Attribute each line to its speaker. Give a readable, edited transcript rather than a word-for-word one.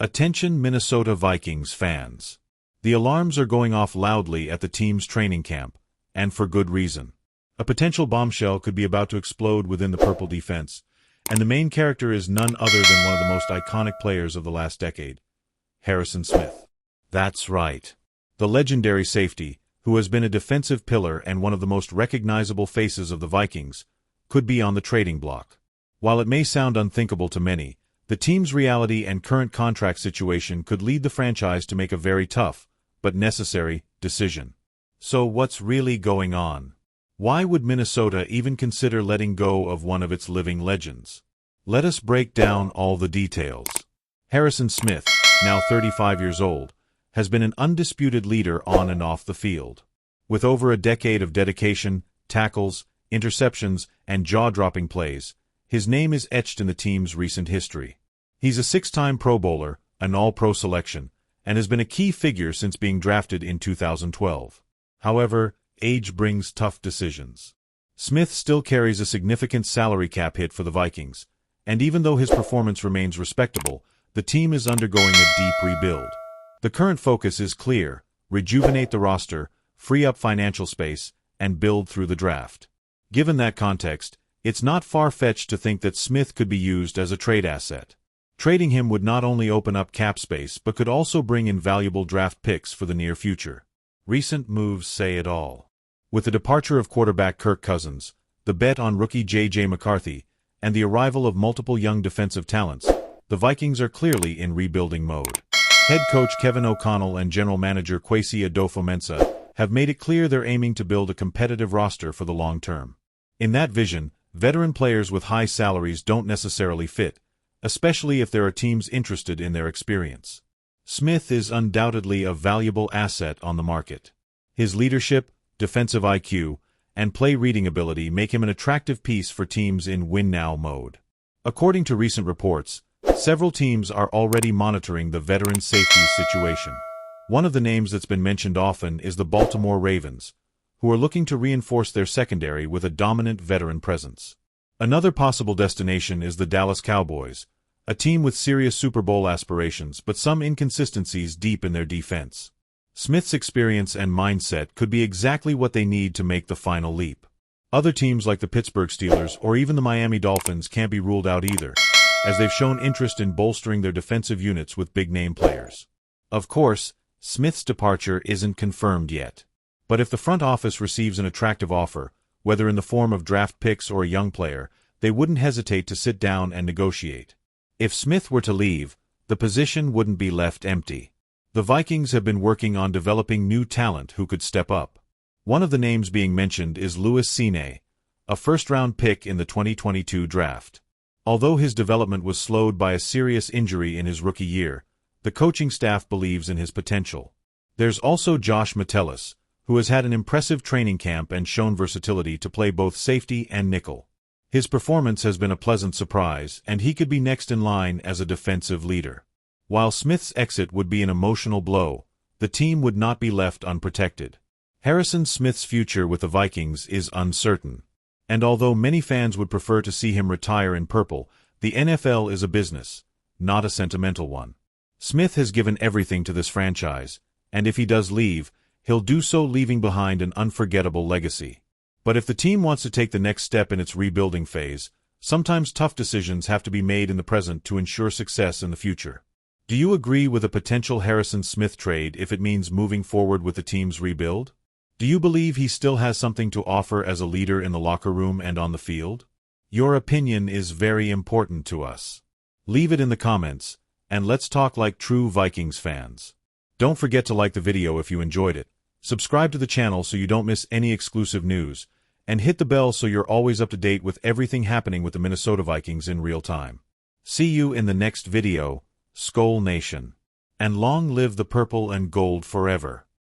Speaker 1: Attention Minnesota Vikings fans. The alarms are going off loudly at the team's training camp, and for good reason. A potential bombshell could be about to explode within the purple defense, and the main character is none other than one of the most iconic players of the last decade, Harrison Smith. That's right. The legendary safety, who has been a defensive pillar and one of the most recognizable faces of the Vikings, could be on the trading block. While it may sound unthinkable to many, the team's reality and current contract situation could lead the franchise to make a very tough, but necessary, decision. So what's really going on? Why would Minnesota even consider letting go of one of its living legends? Let us break down all the details. Harrison Smith, now 35 years old, has been an undisputed leader on and off the field. With over a decade of dedication, tackles, interceptions, and jaw-dropping plays, his name is etched in the team's recent history. He's a six-time Pro Bowler, an All-Pro selection, and has been a key figure since being drafted in 2012. However, age brings tough decisions. Smith still carries a significant salary cap hit for the Vikings, and even though his performance remains respectable, the team is undergoing a deep rebuild. The current focus is clear: rejuvenate the roster, free up financial space, and build through the draft. Given that context, it's not far-fetched to think that Smith could be used as a trade asset. Trading him would not only open up cap space but could also bring in valuable draft picks for the near future. Recent moves say it all. With the departure of quarterback Kirk Cousins, the bet on rookie J.J. McCarthy, and the arrival of multiple young defensive talents, the Vikings are clearly in rebuilding mode. Head coach Kevin O'Connell and general manager Kwesi Adofo-Mensah have made it clear they're aiming to build a competitive roster for the long term. In that vision, veteran players with high salaries don't necessarily fit, especially if there are teams interested in their experience. Smith is undoubtedly a valuable asset on the market. His leadership, defensive IQ, and play-reading ability make him an attractive piece for teams in win-now mode. According to recent reports, several teams are already monitoring the veteran safety situation. One of the names that's been mentioned often is the Baltimore Ravens, who are looking to reinforce their secondary with a dominant veteran presence. Another possible destination is the Dallas Cowboys, a team with serious Super Bowl aspirations but some inconsistencies deep in their defense. Smith's experience and mindset could be exactly what they need to make the final leap. Other teams like the Pittsburgh Steelers or even the Miami Dolphins can't be ruled out either, as they've shown interest in bolstering their defensive units with big-name players. Of course, Smith's departure isn't confirmed yet. But if the front office receives an attractive offer, whether in the form of draft picks or a young player, they wouldn't hesitate to sit down and negotiate. If Smith were to leave, the position wouldn't be left empty. The Vikings have been working on developing new talent who could step up. One of the names being mentioned is Louis Cine, a first-round pick in the 2022 draft. Although his development was slowed by a serious injury in his rookie year, the coaching staff believes in his potential. There's also Josh Metellus, who has had an impressive training camp and shown versatility to play both safety and nickel. His performance has been a pleasant surprise, and he could be next in line as a defensive leader. While Smith's exit would be an emotional blow, the team would not be left unprotected. Harrison Smith's future with the Vikings is uncertain. And although many fans would prefer to see him retire in purple, the NFL is a business, not a sentimental one. Smith has given everything to this franchise, and if he does leave, he'll do so leaving behind an unforgettable legacy. But if the team wants to take the next step in its rebuilding phase, sometimes tough decisions have to be made in the present to ensure success in the future. Do you agree with a potential Harrison Smith trade if it means moving forward with the team's rebuild? Do you believe he still has something to offer as a leader in the locker room and on the field? Your opinion is very important to us. Leave it in the comments, and let's talk like true Vikings fans. Don't forget to like the video if you enjoyed it, subscribe to the channel so you don't miss any exclusive news, and hit the bell so you're always up to date with everything happening with the Minnesota Vikings in real time. See you in the next video, Skol Nation. And long live the purple and gold forever.